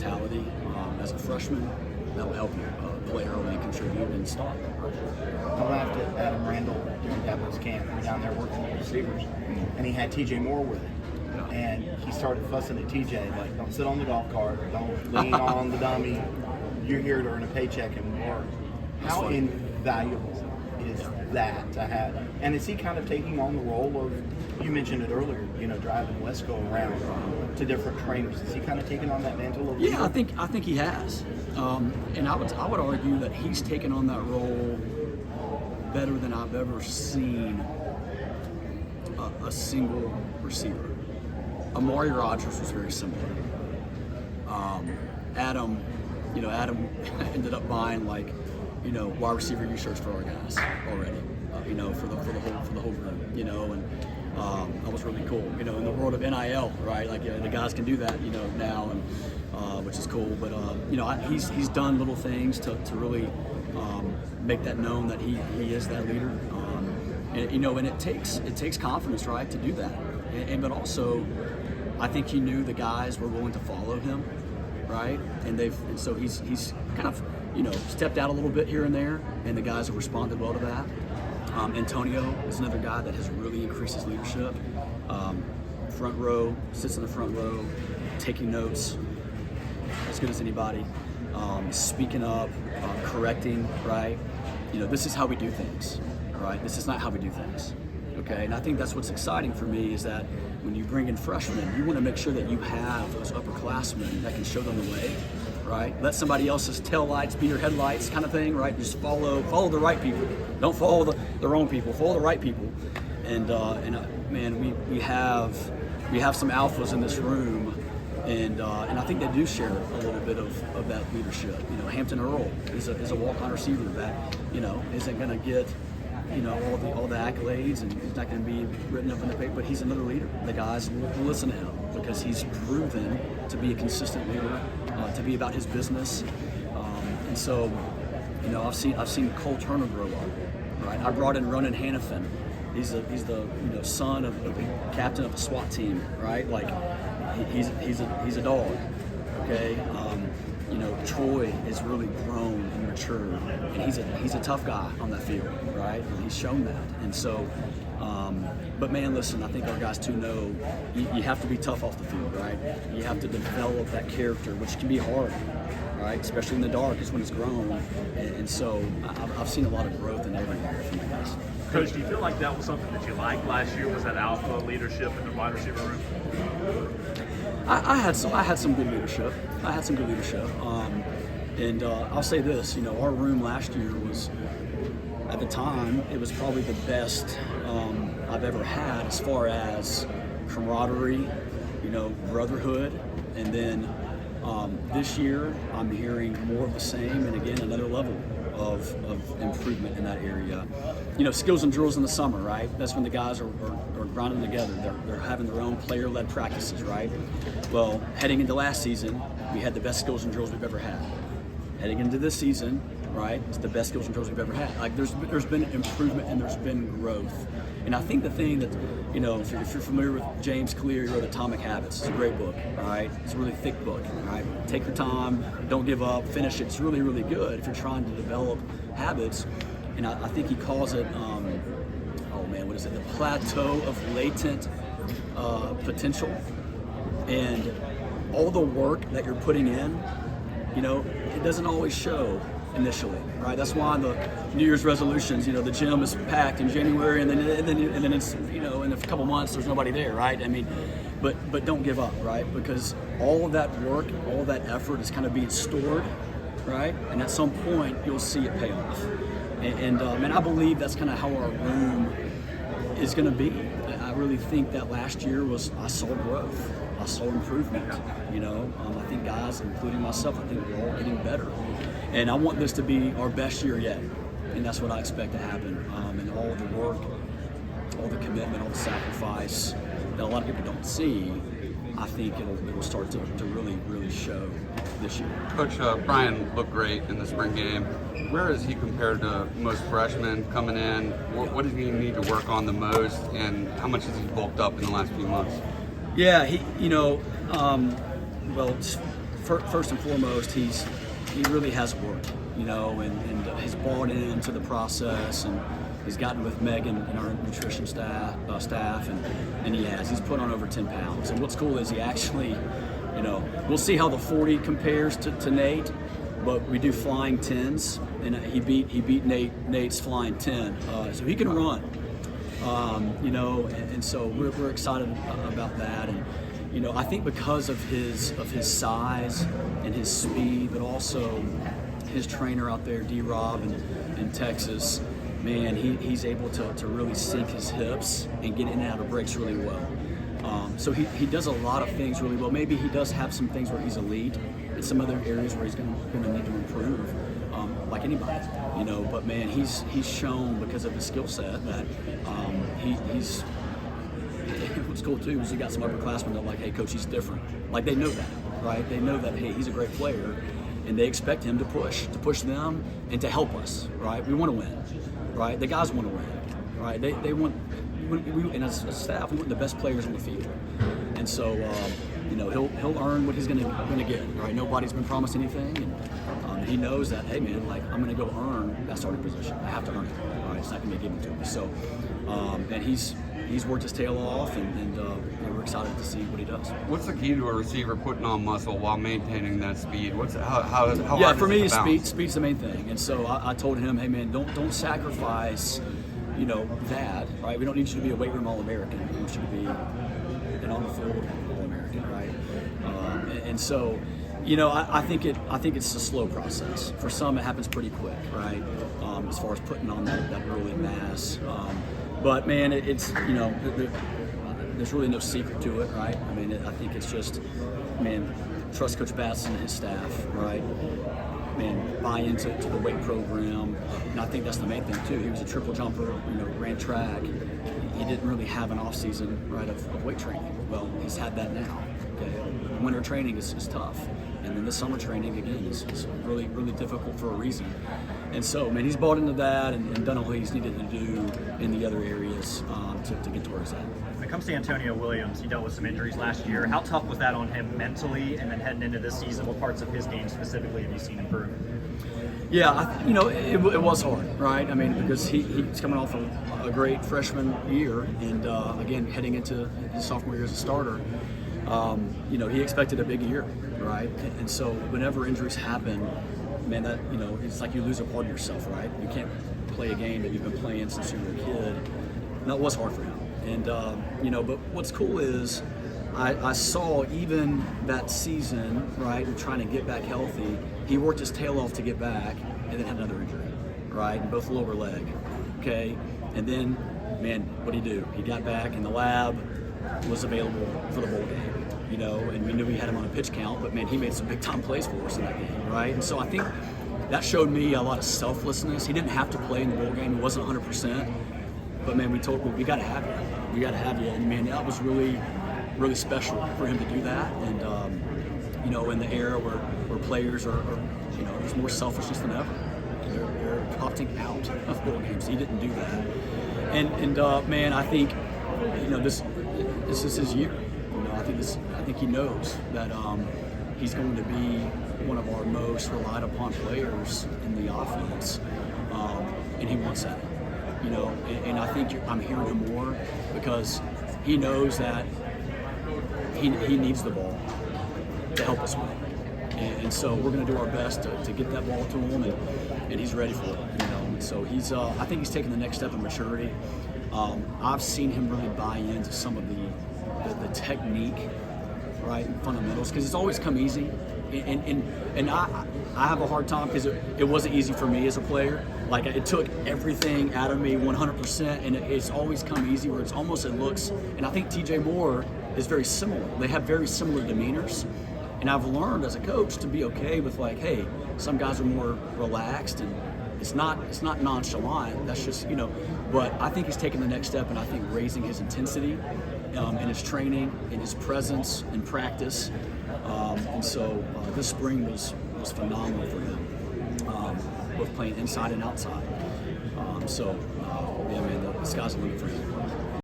mentality as a freshman, that'll help you play early and contribute and start. I laughed at Adam Randall during Dabo's camp. We were down there working with receivers, and he had TJ Moore with him. Yeah. And he started fussing at TJ, like, don't sit on the golf cart, don't lean on the dummy. You're here to earn a paycheck and work. How funny. invaluable is that to have? And is he kind of taking on the role of, you mentioned it earlier, driving Wesco around to different trainers? Is he kind of taking on that mantle of Yeah, leader? I think he has, and I would argue that he's taken on that role better than I've ever seen a single receiver. Amari Rodgers was very similar. Adam ended up buying wide receiver U-shirts for our guys already, for the whole group, and that was really cool. In the world of NIL, right? The guys can do that, now, and which is cool. But he's done little things to really make that known that he is that leader. And it takes confidence, right, to do that. But also, I think he knew the guys were willing to follow him, right? And so he's kind of stepped out a little bit here and there, and the guys have responded well to that. Antonio is another guy that has really increased his leadership. Front row, sits in the front row, taking notes as good as anybody. Speaking up, correcting, right? This is how we do things, right? This is not how we do things, okay? And I think that's what's exciting for me is that when you bring in freshmen, you want to make sure that you have those upperclassmen that can show them the way, right? Let somebody else's taillights be your headlights kind of thing, right? Just follow the right people. Don't follow the wrong people. Follow the right people. And man, we have some alphas in this room, and I think they do share a little bit of that leadership. Hampton Earl is a walk-on receiver that isn't going to get all the accolades, and he's not going to be written up in the paper, but he's another leader. The guys will listen to him because he's proven to be a consistent leader, to be about his business. And so, I've seen Cole Turner grow up, right? I brought in Ronan Hannafin. He's the son of the captain of a SWAT team, right? He's a dog, okay? Troy has really grown and matured, and he's a tough guy on that field, right? And he's shown that. And so, but man, listen, I think our guys too know you have to be tough off the field, right? You have to develop that character, which can be hard, right? Especially in the dark is when it's grown. And so I've seen a lot of growth in every area from my guys. Coach, do you feel like that was something that you liked last year? Was that alpha leadership in the wide receiver room? I had some good leadership. And I'll say this, our room last year was, at the time, it was probably the best I've ever had as far as camaraderie, brotherhood. And then this year, I'm hearing more of the same, and again, another level of improvement in that area. Skills and drills in the summer, right? That's when the guys are grinding together. They're having their own player-led practices, right? Well, heading into last season, we had the best skills and drills we've ever had. Heading into this season, right, it's the best skills and drills we've ever had. There's been improvement and there's been growth. And I think the thing that, if you're familiar with James Clear, he wrote Atomic Habits. It's a great book, right? It's a really thick book, right? Take your time, don't give up, finish it. It's really, really good if you're trying to develop habits. And I think he calls it, what is it? The plateau of latent potential. And all the work that you're putting in, it doesn't always show initially, right? That's why the New Year's resolutions, the gym is packed in January, and then it's, in a couple months there's nobody there, right? I mean, but don't give up, right? Because all of that work, all of that effort is kind of being stored, right? And at some point you'll see it pay off. And I believe that's kind of how our room is going to be. I really think that last year I saw growth. I saw improvement, I think guys, including myself, I think we're all getting better. And I want this to be our best year yet. And that's what I expect to happen. And all the work, all the commitment, all the sacrifice that a lot of people don't see, I think it'll start to really, really show this year. Coach, Brian looked great in the spring game. Where is he compared to most freshmen coming in? What does he need to work on the most, and how much has he bulked up in the last few months? Yeah, first and foremost, he really has worked, and has bought into the process, and he's gotten with Megan and our nutrition staff, and he's put on over 10 pounds. And what's cool is he actually, we'll see how the 40 compares to Nate, but we do flying 10s, and he beat Nate's flying 10, so he can run, and so we're excited about that. And I think because of his size and his speed, but also his trainer out there, D-Rob in Texas, man, he's able to really sink his hips and get in and out of breaks really well. So he does a lot of things really well. Maybe he does have some things where he's elite, and some other areas where he's going to need to improve, like anybody, But man, he's shown because of his skill set that he's. What's cool too is you got some upperclassmen that are like, hey, coach, he's different. Like they know that, right? They know that, hey, he's a great player, and they expect him to push them and to help us, right? We want to win, right? The guys want to win, right? They want. And as a staff, we want the best players on the field, and so he'll earn what he's going to get, right? Nobody's been promised anything, and he knows that, hey man, like I'm going to go earn that starting position. I have to earn it, right? It's not going to be given to me. So, and he's worked his tail off, and we're excited to see what he does. What's the key to a receiver putting on muscle while maintaining that speed? How yeah, hard for me, is it to balance? speed's the main thing, and so I told him, hey man, don't sacrifice. That, right? We don't need you to be a weight room All-American. We want you to be an on-the-field All-American, right? And so, I think it's a slow process. For some, it happens pretty quick, right? As far as putting on that early mass. But man, it's there's really no secret to it, right? I mean, I think it's just, man, trust Coach Batson and his staff, right? Man, buy into the weight program, and I think that's the main thing too. He was a triple jumper, ran track. He didn't really have an off season, right, of weight training. Well, he's had that now. Okay, winter training is tough, and then the summer training again is really really difficult for a reason. And so, man, he's bought into that and done all he's needed to do in the other areas to get to where he's at. When it comes to Antonio Williams, he dealt with some injuries last year. How tough was that on him mentally? And then heading into this season, what parts of his game specifically have you seen improve? Yeah, it was hard, right? I mean, because he's coming off a great freshman year, and again, heading into his sophomore year as a starter, he expected a big year, right? And so whenever injuries happen, man, that it's like you lose a part of yourself, right? You can't play a game that you've been playing since you were a kid. And that was hard for him. And but what's cool is I saw even that season, right, and trying to get back healthy, he worked his tail off to get back, and then had another injury, right, in both lower leg. Okay, and then, man, what did he do? He got back, and the lab was available for the bowl game, and we knew we had him on a pitch count, but man, he made some big time plays for us in that game, right? And so I think that showed me a lot of selflessness. He didn't have to play in the bowl game; he wasn't 100%, but man, we told him we got to have you. We got to have you, and man, that was really, really special for him to do that. And in the era where players are there's more selfishness than ever. They're opting out of bowl games. He didn't do that, and man, I think this is his year. I think he knows that he's going to be one of our most relied upon players in the offense, and he wants that. And I think I'm hearing him more because he knows that he needs the ball to help us win. And so we're going to do our best to get that ball to him, and he's ready for it. And so I think he's taking the next step of maturity. I've seen him really buy into some of the technique, right, and fundamentals, because it's always come easy. And I have a hard time because it wasn't easy for me as a player. Like, it took everything out of me 100%, and it's always come easy where it looks, and I think TJ Moore is very similar. They have very similar demeanors, and I've learned as a coach to be okay with, like, hey, some guys are more relaxed, and it's not nonchalant. That's just, but I think he's taking the next step, and I think raising his intensity in his training, in his presence, in practice. And so this spring was phenomenal for him, both playing inside and outside. Yeah, man, the sky's the limit for him.